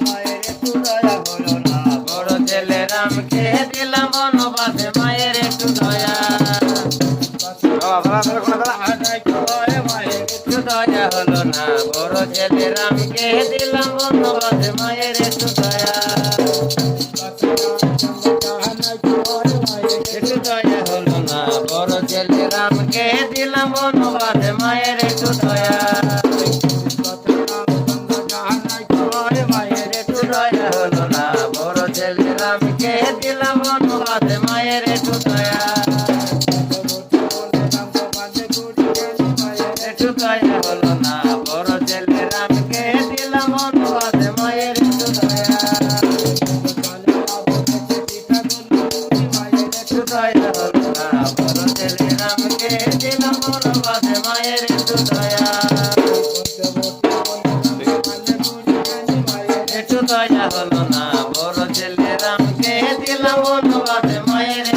মায়ের একটু দয়া হলো না, বড় ছেলে রামকে দিলাম বনবাসে মায়ের একটু দয়া। মায়ের একটু দয়া হলো না, বড় ছেলে রামকে দিলাম বনবাসে মায়ের একটু দয়া। একটু দয়া হলো না, বড় ছেলে রামকে দিলাম বনবাসে মায়ের একটু দয়া। মায়ের একটু দয়া হলো না, বড় ছেলে রামকে দিলাম বনবাসে মায়ের একটু দয়া। একটু দয়া হলো না, বড় ছেলে রামকে দিলাম বনবাসে মায়ের একটু দয়া। একটু দয়া হলো না, বড় ছেলে রামকে দিলাম বনবাসে মায়ের একটু দয়া। একটু দয়া হলো না, বড় ছেলে রামকে দিলাম বনবাসে মায়ের